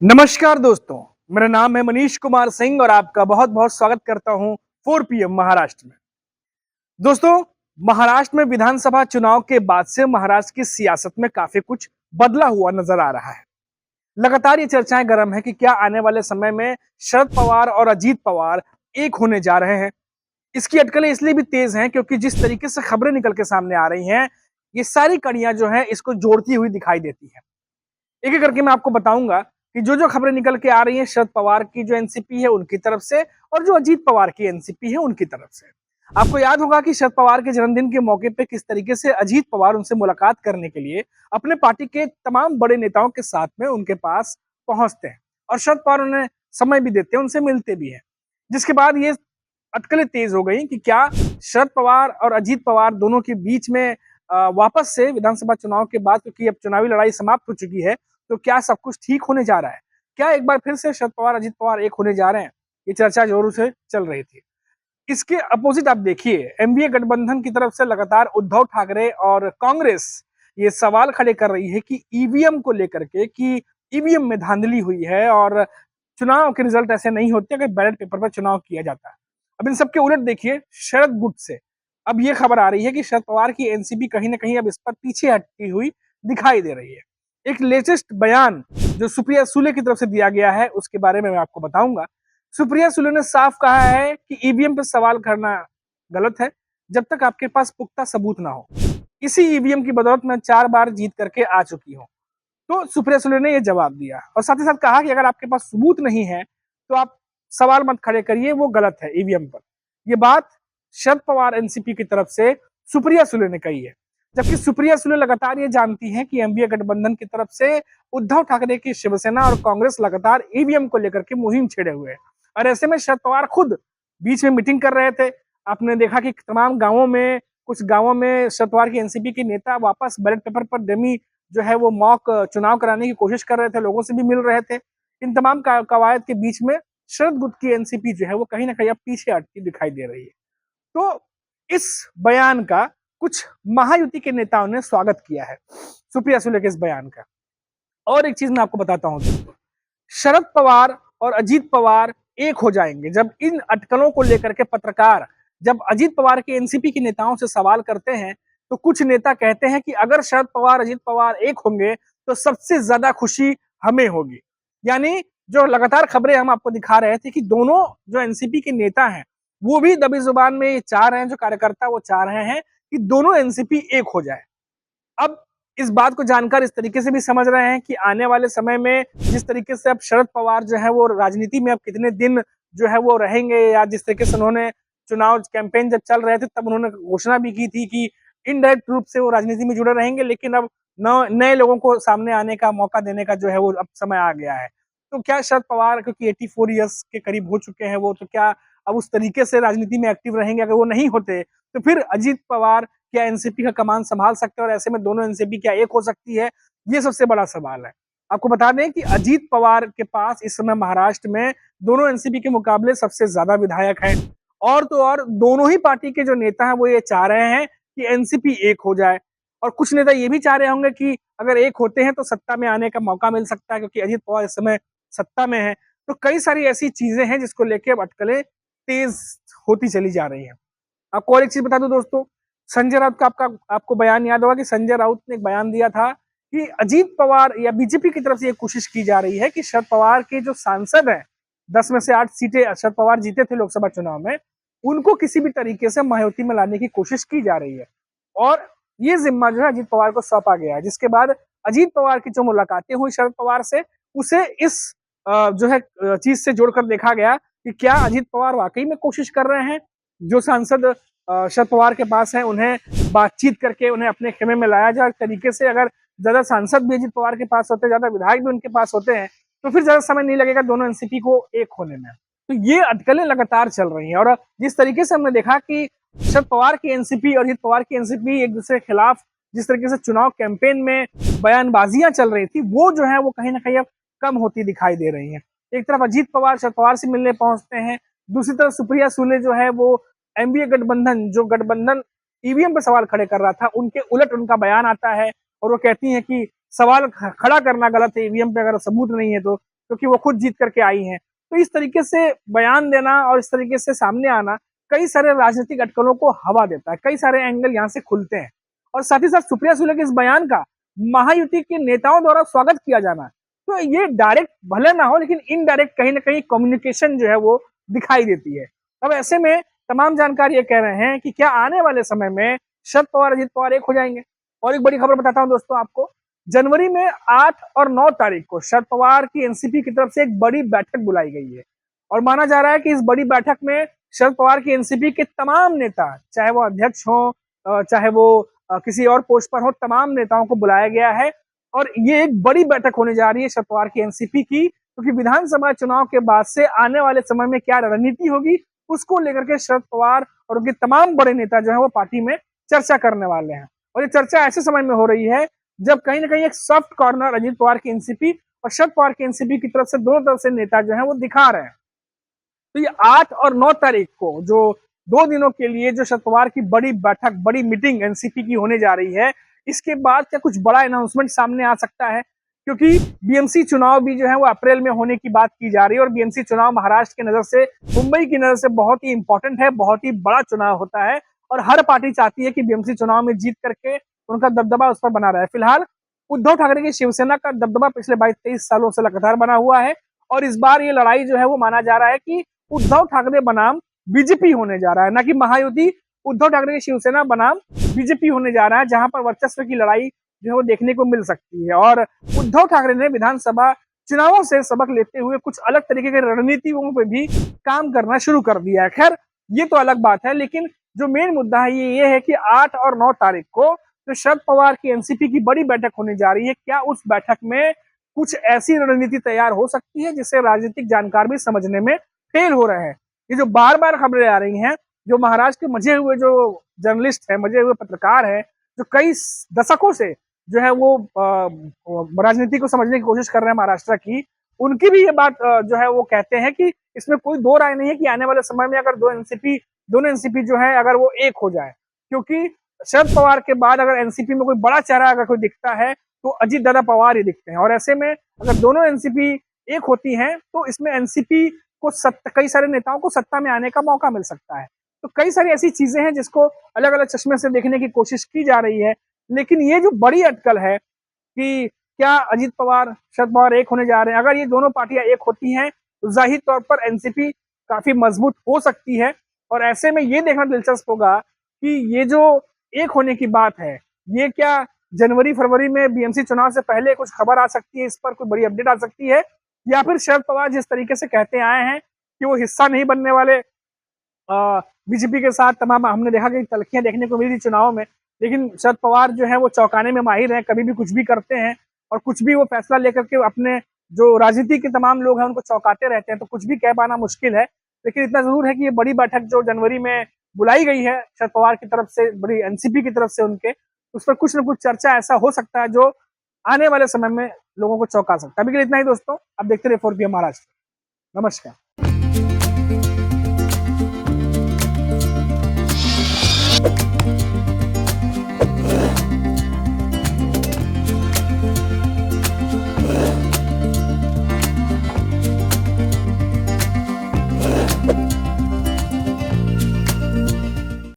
नमस्कार दोस्तों, मेरा नाम है मनीष कुमार सिंह और आपका बहुत बहुत स्वागत करता हूं 4 पीएम महाराष्ट्र में। दोस्तों, महाराष्ट्र में विधानसभा चुनाव के बाद से महाराष्ट्र की सियासत में काफी कुछ बदला हुआ नजर आ रहा है। लगातार ये चर्चाएं गर्म है कि क्या आने वाले समय में शरद पवार और अजीत पवार एक होने जा रहे हैं। इसकी अटकलें इसलिए भी तेज हैं क्योंकि जिस तरीके से खबरें निकल के सामने आ रही हैं, ये सारी कड़ियां जो हैं इसको जोड़ती हुई दिखाई देती हैं। एक एक करके मैं आपको बताऊंगा कि जो खबरें निकल के आ रही हैं शरद पवार की जो एनसीपी है उनकी तरफ से और जो अजीत पवार की एनसीपी है उनकी तरफ से। आपको याद होगा कि शरद पवार के जन्मदिन के मौके पे किस तरीके से अजीत पवार उनसे मुलाकात करने के लिए अपने पार्टी के तमाम बड़े नेताओं के साथ में उनके पास पहुंचते हैं और शरद पवार उन्हें समय भी देते हैं, उनसे मिलते भी हैं। जिसके बाद ये अटकलें तेज हो गई कि क्या शरद पवार और अजीत पवार दोनों के बीच में वापस से विधानसभा चुनाव के बाद, क्योंकि अब चुनावी लड़ाई समाप्त हो चुकी है, तो क्या सब कुछ ठीक होने जा रहा है? क्या एक बार फिर से शरद पवार अजीत पवार एक होने जा रहे हैं? ये चर्चा जोरों से चल रही थी। इसके अपोजिट आप देखिए, एनडीए गठबंधन की तरफ से लगातार उद्धव ठाकरे और कांग्रेस ये सवाल खड़े कर रही है कि ईवीएम को लेकर के कि ईवीएम में धांधली हुई है और चुनाव के रिजल्ट ऐसे नहीं होते अगर बैलेट पेपर पर चुनाव किया जाता है। अब इन सबके उलट देखिए शरद गुट से अब ये खबर आ रही है कि शरद पवार की एनसीपी कहीं ना कहीं अब इस पर पीछे हटती हुई दिखाई दे रही है। एक लेटेस्ट बयान जो सुप्रिया सुले की तरफ से दिया गया है उसके बारे में मैं आपको बताऊंगा। सुप्रिया सुले ने साफ कहा है कि ईवीएम पर सवाल करना गलत है जब तक आपके पास पुख्ता सबूत ना हो। इसी ईवीएम की बदौलत मैं 4 बार जीत करके आ चुकी हूँ। तो सुप्रिया सुले ने यह जवाब दिया और साथ ही साथ कहा कि अगर आपके पास सबूत नहीं है तो आप सवाल मत खड़े करिए, वो गलत है ईवीएम पर। यह बात शरद पवार एनसीपी की तरफ से सुप्रिया सुले ने कही है। जबकि सुप्रिया सुले लगातार ये जानती हैं कि एनडीए गठबंधन की तरफ से उद्धव ठाकरे की शिवसेना और कांग्रेस लगातार ईवीएम को लेकर के मुहिम छेड़े हुए हैं और ऐसे में शरद पवार खुद बीच में मीटिंग कर रहे थे। आपने देखा कि तमाम गांवों में, कुछ गांवों में शरद पवार की एनसीपी के नेता वापस बैलेट पेपर पर डेमी जो है वो मॉक चुनाव कराने की कोशिश कर रहे थे, लोगों से भी मिल रहे थे। इन तमाम कवायद के बीच में शरद गुट की एनसीपी जो है वो कहीं ना कहीं अब पीछे हटती दिखाई दे रही है। तो इस बयान का कुछ महायुति के नेताओं ने स्वागत किया है, सुप्रिया सुले के इस बयान का। और एक चीज मैं आपको बताता हूं दोस्तों, शरद पवार और अजीत पवार एक हो जाएंगे जब इन अटकलों को लेकर के पत्रकार जब अजीत पवार के एनसीपी के नेताओं से सवाल करते हैं तो कुछ नेता कहते हैं कि अगर शरद पवार अजीत पवार एक होंगे तो सबसे ज्यादा खुशी हमें होगी। यानी जो लगातार खबरें हम आपको दिखा रहे थे कि दोनों जो एनसीपी के नेता हैं वो भी दबी जुबान में ये चाह रहे हैं, जो कार्यकर्ता वो चाह रहे हैं कि दोनों एनसीपी एक हो जाए। अब इस बात को जानकर इस तरीके से भी समझ रहे हैं कि आने वाले समय में जिस तरीके से अब शरद पवार जो है वो राजनीति में अब कितने दिन जो है वो रहेंगे, या जिस तरीके से उन्होंने चुनाव कैंपेन जब चल रहे थे तब उन्होंने घोषणा भी की थी कि इनडायरेक्ट रूप से वो राजनीति में जुड़े रहेंगे, लेकिन अब नए लोगों को सामने आने का मौका देने का जो है वो अब समय आ गया है। तो क्या शरद पवार, क्योंकि 84 ईयर्स के करीब हो चुके हैं वो, तो क्या अब उस तरीके से राजनीति में एक्टिव रहेंगे? अगर वो नहीं होते तो फिर अजीत पवार क्या एनसीपी का कमान संभाल सकते हैं और ऐसे में दोनों एनसीपी क्या एक हो सकती है? ये सबसे बड़ा सवाल है। आपको बता दें कि अजीत पवार के पास इस समय महाराष्ट्र में दोनों एनसीपी के मुकाबले सबसे ज्यादा विधायक हैं और तो और दोनों ही पार्टी के जो नेता हैं वो ये चाह रहे हैं कि एनसीपी एक हो जाए। और कुछ नेता ये भी चाह रहे होंगे कि अगर एक होते हैं तो सत्ता में आने का मौका मिल सकता है, क्योंकि अजीत पवार इस समय सत्ता में है। तो कई सारी ऐसी चीजें हैं जिसको लेकर अब अटकलें तेज होती चली जा रही हैं। आपको और एक चीज बता दूं दोस्तों, संजय राउत का आपको बयान याद होगा कि संजय राउत ने एक बयान दिया था कि अजीत पवार या बीजेपी की तरफ से ये कोशिश की जा रही है कि शरद पवार के जो सांसद हैं, 10 में से 8 सीटें शरद पवार जीते थे लोकसभा चुनाव में, उनको किसी भी तरीके से महायुति में लाने की कोशिश की जा रही है और ये जिम्मा जो है अजीत पवार को सौंपा गया है। जिसके बाद अजीत पवार की जो मुलाकातें हुई शरद पवार से, उसे इस जो है चीज से जोड़कर देखा गया कि क्या अजीत पवार वाकई में कोशिश कर रहे हैं जो सांसद शरद पवार के पास है उन्हें बातचीत करके उन्हें अपने खेमे में लाया जाए। तरीके से अगर ज्यादा सांसद भी अजीत पवार के पास होते, ज्यादा विधायक भी उनके पास होते हैं, तो फिर ज्यादा समय नहीं लगेगा दोनों एनसीपी को एक होने में। तो ये अटकलें लगातार चल रही हैं और जिस तरीके से हमने देखा कि शरद पवार की एनसीपी और अजीत पवार की एनसीपी एक दूसरे के खिलाफ जिस तरीके से चुनाव कैंपेन में बयानबाजियां चल रही थी, वो जो है वो कहीं ना कहीं अब कम होती दिखाई दे रही है। एक तरफ अजीत पवार शरद पवार से मिलने पहुंचते हैं, दूसरी तरफ सुप्रिया सुले जो है वो एनडीए गठबंधन, जो गठबंधन ईवीएम पर सवाल खड़े कर रहा था, उनके उलट उनका बयान आता है और वो कहती है कि सवाल खड़ा करना गलत है ईवीएम पे, अगर सबूत नहीं है तो क्योंकि वो खुद जीत करके आई हैं। तो इस तरीके से बयान देना और इस तरीके से सामने आना कई सारे राजनीतिक अटकलों को हवा देता है, कई सारे एंगल यहाँ से खुलते हैं। और साथ ही साथ सुप्रिया सुले के इस बयान का महायुति के नेताओं द्वारा स्वागत किया जाना, तो ये डायरेक्ट भले ना हो लेकिन इनडायरेक्ट कहीं ना कहीं कम्युनिकेशन जो है वो दिखाई देती है। अब ऐसे में तमाम जानकार ये कह रहे हैं कि क्या आने वाले समय में शरद पवार अजित पवार एक हो जाएंगे। और एक बड़ी खबर बताता हूं दोस्तों आपको, जनवरी में 8 और 9 तारीख को शरद पवार की एनसीपी की तरफ से एक बड़ी बैठक बुलाई गई है और माना जा रहा है कि इस बड़ी बैठक में शरद पवार की एनसीपी के तमाम नेता, चाहे वो अध्यक्ष हो चाहे वो किसी और पोस्ट पर हो, तमाम नेताओं को बुलाया गया है। और ये एक बड़ी बैठक होने जा रही है शरद पवार की एनसीपी की, क्योंकि विधानसभा चुनाव के बाद से आने वाले समय में क्या रणनीति होगी उसको लेकर के शरद पवार और उनके तमाम बड़े नेता जो है वो पार्टी में चर्चा करने वाले हैं। और ये चर्चा ऐसे समय में हो रही है जब कहीं ना कहीं एक सॉफ्ट कॉर्नर अजित पवार की एनसीपी और शरद पवार की एनसीपी की तरफ से दोनों तरफ से नेता जो है वो दिखा रहे हैं। तो ये 8 और 9 तारीख को जो 2 दिनों के लिए जो शरद पवार की बड़ी बैठक, बड़ी मीटिंग एनसीपी की होने जा रही है, इसके बाद क्या कुछ बड़ा अनाउंसमेंट सामने आ सकता है, क्योंकि बीएमसी चुनाव भी जो है वो अप्रैल में होने की बात की जा रही है। और बीएमसी चुनाव महाराष्ट्र की नजर से, मुंबई की नजर से बहुत ही इंपॉर्टेंट है, बहुत ही बड़ा चुनाव होता है और हर पार्टी चाहती है कि बीएमसी चुनाव में जीत करके उनका दबदबा उस पर बना रहे। फिलहाल उद्धव ठाकरे की शिवसेना का दबदबा पिछले 22-23 सालों से लगातार बना हुआ है और इस बार ये लड़ाई जो है वो माना जा रहा है कि उद्धव ठाकरे बनाम बीजेपी होने जा रहा है, ना कि महायुति। उद्धव ठाकरे की शिवसेना बनाम बीजेपी होने जा रहा है, जहां पर वर्चस्व की लड़ाई जो है वो देखने को मिल सकती है। और उद्धव ठाकरे ने विधानसभा चुनावों से सबक लेते हुए कुछ अलग तरीके के रणनीतियों पे भी काम करना शुरू कर दिया है। खैर ये तो अलग बात है, लेकिन जो मेन मुद्दा है ये है कि 8 और 9 तारीख को जो शरद पवार की एनसीपी की बड़ी बैठक होने जा रही है, क्या उस बैठक में कुछ ऐसी रणनीति तैयार हो सकती है जिसे राजनीतिक जानकार भी समझने में फेल हो रहे हैं। ये जो बार बार खबरें आ रही हैं, जो महाराष्ट्र के मजे हुए जो जर्नलिस्ट है, मजे हुए पत्रकार है, जो कई दशकों से जो है वो राजनीति को समझने की कोशिश कर रहे हैं महाराष्ट्र की, उनकी भी ये बात जो है वो कहते हैं कि इसमें कोई दो राय नहीं है कि आने वाले समय में अगर दोनों एनसीपी जो है अगर वो एक हो जाए, क्योंकि शरद पवार के बाद अगर एनसीपी में कोई बड़ा चेहरा अगर कोई दिखता है तो अजीत दादा पवार ही दिखते हैं। और ऐसे में अगर दोनों एनसीपी एक होती हैं तो इसमें एनसीपी को कई सारे नेताओं को सत्ता में आने का मौका मिल सकता है। तो कई सारी ऐसी चीजें हैं जिसको अलग अलग चश्मे से देखने की कोशिश की जा रही है। लेकिन ये जो बड़ी अटकल है कि क्या अजीत पवार शरद पवार एक होने जा रहे हैं, अगर ये दोनों पार्टियां एक होती हैं तो जाहिर तौर पर एनसीपी काफी मजबूत हो सकती है। और ऐसे में ये देखना दिलचस्प होगा कि ये जो एक होने की बात है, ये क्या जनवरी फरवरी में बीएमसी चुनाव से पहले कुछ खबर आ सकती है, इस पर कोई बड़ी अपडेट आ सकती है, या फिर शरद पवार जिस तरीके से कहते आए हैं कि वो हिस्सा नहीं बनने वाले बीजेपी के साथ, तमाम हमने देखा कि तलखियां देखने को मिली थी चुनाव में, लेकिन शरद पवार जो है वो चौंकाने में माहिर है, कभी भी कुछ भी करते हैं और कुछ भी वो फैसला लेकर के अपने जो राजनीति के तमाम लोग हैं उनको चौंकाते रहते हैं, तो कुछ भी कह पाना मुश्किल है। लेकिन इतना जरूर है कि ये बड़ी बैठक जो जनवरी में बुलाई गई है शरद पवार की तरफ से, बड़ी एनसीपी की तरफ से उनके, उस पर कुछ न कुछ चर्चा ऐसा हो सकता है जो आने वाले समय में लोगों को चौंका सकता है। अभी के लिए इतना ही दोस्तों, अब देखते रहिए 4PM महाराष्ट्र। नमस्कार।